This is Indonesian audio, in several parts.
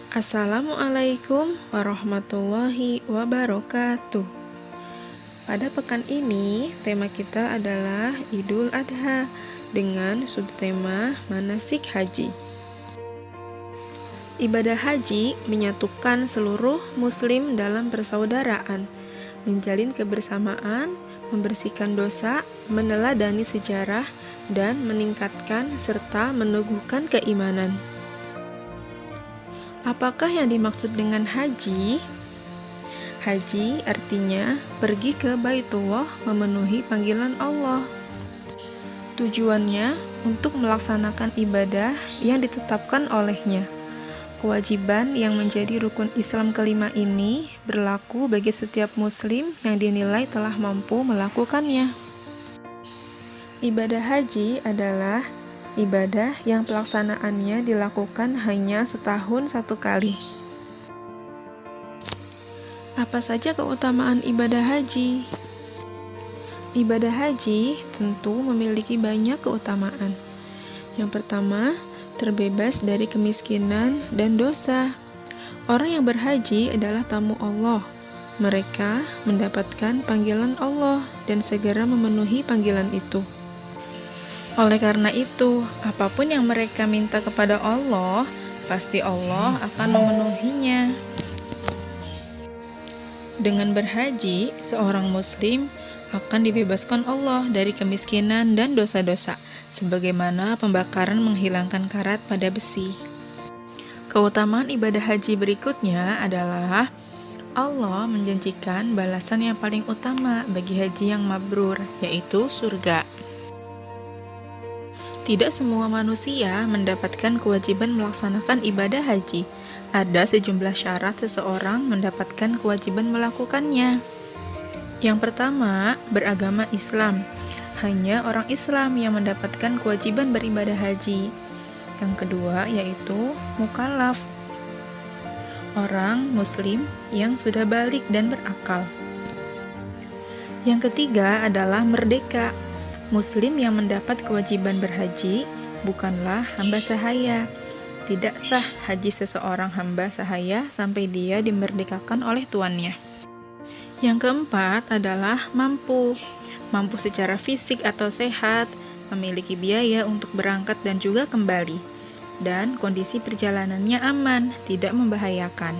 Assalamualaikum warahmatullahi wabarakatuh. Pada pekan ini, tema kita adalah Idul Adha dengan subtema manasik haji. Ibadah haji menyatukan seluruh muslim dalam persaudaraan, menjalin kebersamaan, membersihkan dosa, meneladani sejarah, dan meningkatkan serta meneguhkan keimanan. Apakah yang dimaksud dengan haji? Haji artinya pergi ke Baitullah memenuhi panggilan Allah. Tujuannya untuk melaksanakan ibadah yang ditetapkan olehnya. Kewajiban yang menjadi rukun Islam kelima ini berlaku bagi setiap muslim yang dinilai telah mampu melakukannya. Ibadah haji adalah ibadah yang pelaksanaannya dilakukan hanya setahun satu kali. Apa saja keutamaan ibadah haji? Ibadah haji tentu memiliki banyak keutamaan. Yang pertama, terbebas dari kemiskinan dan dosa. Orang yang berhaji adalah tamu Allah. Mereka mendapatkan panggilan Allah dan segera memenuhi panggilan itu. Oleh karena itu, apapun yang mereka minta kepada Allah, pasti Allah akan memenuhinya. Dengan berhaji, seorang muslim akan dibebaskan Allah dari kemiskinan dan dosa-dosa, sebagaimana pembakaran menghilangkan karat pada besi. Keutamaan ibadah haji berikutnya adalah Allah menjanjikan balasan yang paling utama bagi haji yang mabrur, yaitu surga. Tidak semua manusia mendapatkan kewajiban melaksanakan ibadah haji. Ada sejumlah syarat seseorang mendapatkan kewajiban melakukannya. Yang pertama, beragama Islam. Hanya orang Islam yang mendapatkan kewajiban beribadah haji. Yang kedua, yaitu mukallaf. Orang Muslim yang sudah balik dan berakal. Yang ketiga adalah merdeka. Muslim yang mendapat kewajiban berhaji bukanlah hamba sahaya. Tidak sah haji seseorang hamba sahaya sampai dia dimerdekakan oleh tuannya. Yang keempat adalah mampu. Mampu secara fisik atau sehat, memiliki biaya untuk berangkat dan juga kembali, dan kondisi perjalanannya aman, tidak membahayakan.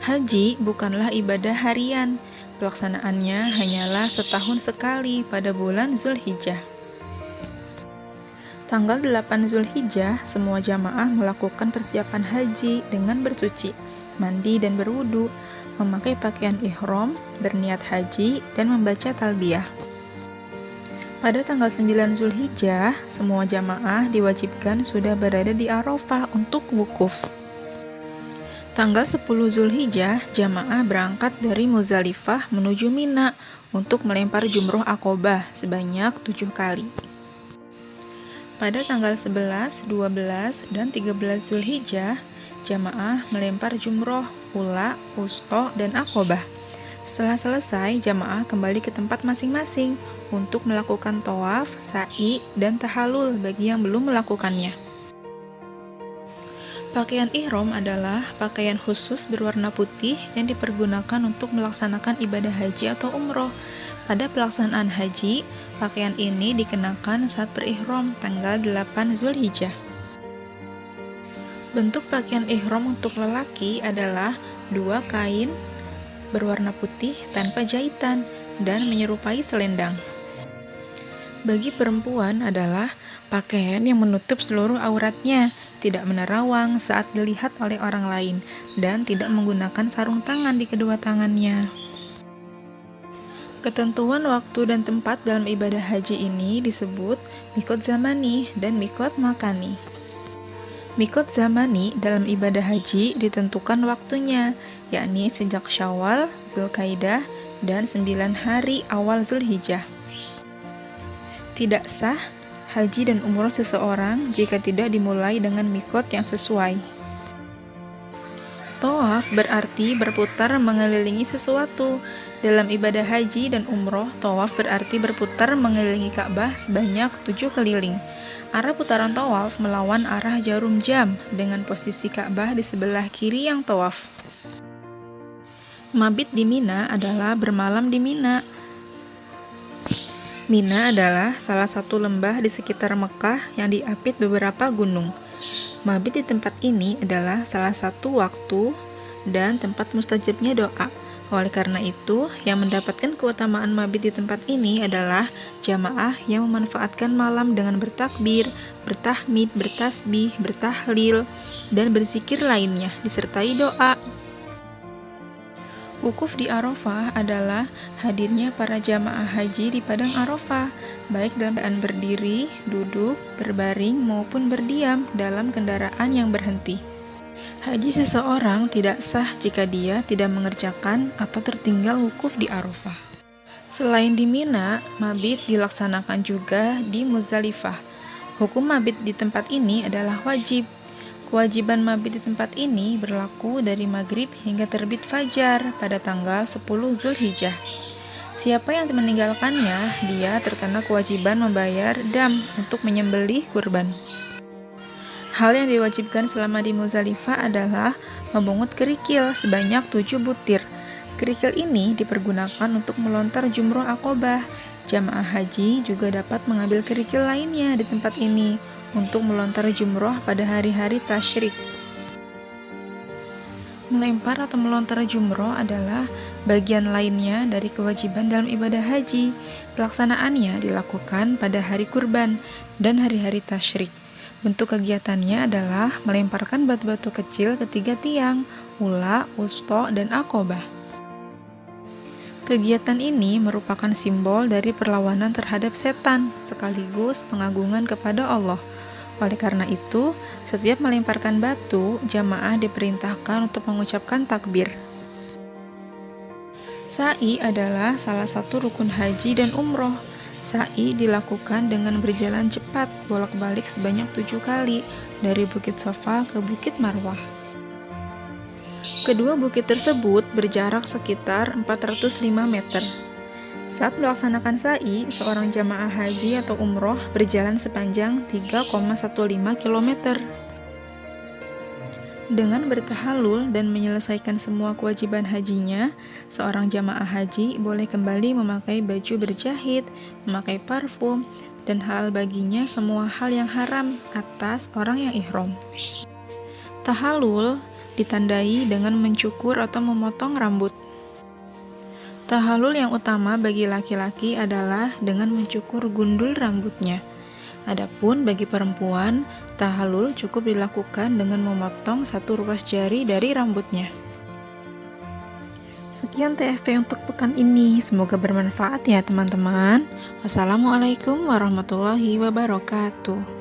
Haji bukanlah ibadah harian. Pelaksanaannya hanyalah setahun sekali pada bulan Zulhijjah. Tanggal 8 Zulhijjah, semua jamaah melakukan persiapan haji dengan bersuci, mandi dan berwudu, memakai pakaian ihram, berniat haji, dan membaca talbiyah. Pada tanggal 9 Zulhijjah, semua jamaah diwajibkan sudah berada di Arafah untuk wukuf. Tanggal 10 Zulhijjah, jamaah berangkat dari Muzdalifah menuju Mina untuk melempar jumroh Aqobah sebanyak 7 kali. Pada tanggal 11, 12, dan 13 Zulhijjah, jamaah melempar jumroh, ula, wusta, dan Aqobah. Setelah selesai, jamaah kembali ke tempat masing-masing untuk melakukan tawaf, sa'i, dan tahallul bagi yang belum melakukannya. Pakaian ihram adalah pakaian khusus berwarna putih yang dipergunakan untuk melaksanakan ibadah haji atau umroh. Pada pelaksanaan haji, pakaian ini dikenakan saat berihram tanggal 8 Zulhijjah. Bentuk pakaian ihram untuk lelaki adalah 2 kain berwarna putih tanpa jahitan dan menyerupai selendang. Bagi perempuan adalah pakaian yang menutup seluruh auratnya, tidak menerawang saat dilihat oleh orang lain, dan tidak menggunakan sarung tangan di kedua tangannya. Ketentuan waktu dan tempat dalam ibadah haji ini disebut mikot zamani dan mikot makani. Mikot zamani dalam ibadah haji ditentukan waktunya, yakni sejak Syawal, Zulkaidah, dan 9 hari awal Zulhijjah. Tidak sah haji dan umroh seseorang jika tidak dimulai dengan mikot yang sesuai. Tawaf berarti berputar mengelilingi sesuatu. Dalam ibadah haji dan umroh, tawaf berarti berputar mengelilingi Ka'bah sebanyak 7 keliling. Arah putaran tawaf melawan arah jarum jam dengan posisi Ka'bah di sebelah kiri yang tawaf. Mabit di Mina adalah bermalam di Mina. Mina adalah salah satu lembah di sekitar Mekah yang diapit beberapa gunung. Mabit di tempat ini adalah salah satu waktu dan tempat mustajabnya doa. Oleh karena itu, yang mendapatkan keutamaan mabit di tempat ini adalah jamaah yang memanfaatkan malam dengan bertakbir, bertahmid, bertasbih, bertahlil, dan berzikir lainnya, disertai doa. Wukuf di Arafah adalah hadirnya para jamaah haji di padang Arafah, baik dalam keadaan berdiri, duduk, berbaring, maupun berdiam dalam kendaraan yang berhenti. Haji seseorang tidak sah jika dia tidak mengerjakan atau tertinggal wukuf di Arafah. Selain di Mina, mabit dilaksanakan juga di Muzdalifah. Hukum mabit di tempat ini adalah wajib. Kewajiban mabit di tempat ini berlaku dari maghrib hingga terbit fajar pada tanggal 10 Zulhijjah. Siapa yang meninggalkannya, dia terkena kewajiban membayar dam untuk menyembelih kurban. Hal yang diwajibkan selama di Muzdalifah adalah memungut kerikil sebanyak 7 butir. Kerikil ini dipergunakan untuk melontar jumroh Aqobah. Jamaah haji juga dapat mengambil kerikil lainnya di tempat ini untuk melontar jumroh pada hari-hari tasyrik. Melempar atau melontar jumroh adalah bagian lainnya dari kewajiban dalam ibadah haji. Pelaksanaannya dilakukan pada hari kurban dan hari-hari tasyrik. Bentuk kegiatannya adalah melemparkan batu-batu kecil ke 3 tiang, ula, wusta, dan Aqobah. Kegiatan ini merupakan simbol dari perlawanan terhadap setan, sekaligus pengagungan kepada Allah. Oleh karena itu, setiap melemparkan batu, jamaah diperintahkan untuk mengucapkan takbir. Sa'i adalah salah satu rukun haji dan umroh. Sa'i dilakukan dengan berjalan cepat bolak-balik sebanyak 7 kali dari Bukit Sofa ke Bukit Marwah. Kedua bukit tersebut berjarak sekitar 405 meter. Saat melaksanakan sa'i, seorang jamaah haji atau umroh berjalan sepanjang 3,15 km. Dengan bertahalul dan menyelesaikan semua kewajiban hajinya, seorang jamaah haji boleh kembali memakai baju berjahit, memakai parfum, dan halal baginya semua hal yang haram atas orang yang ihram. Tahalul ditandai dengan mencukur atau memotong rambut. Tahalul yang utama bagi laki-laki adalah dengan mencukur gundul rambutnya. Adapun bagi perempuan, tahalul cukup dilakukan dengan memotong 1 ruas jari dari rambutnya. Sekian TFP untuk pekan ini, semoga bermanfaat ya teman-teman. Wassalamualaikum warahmatullahi wabarakatuh.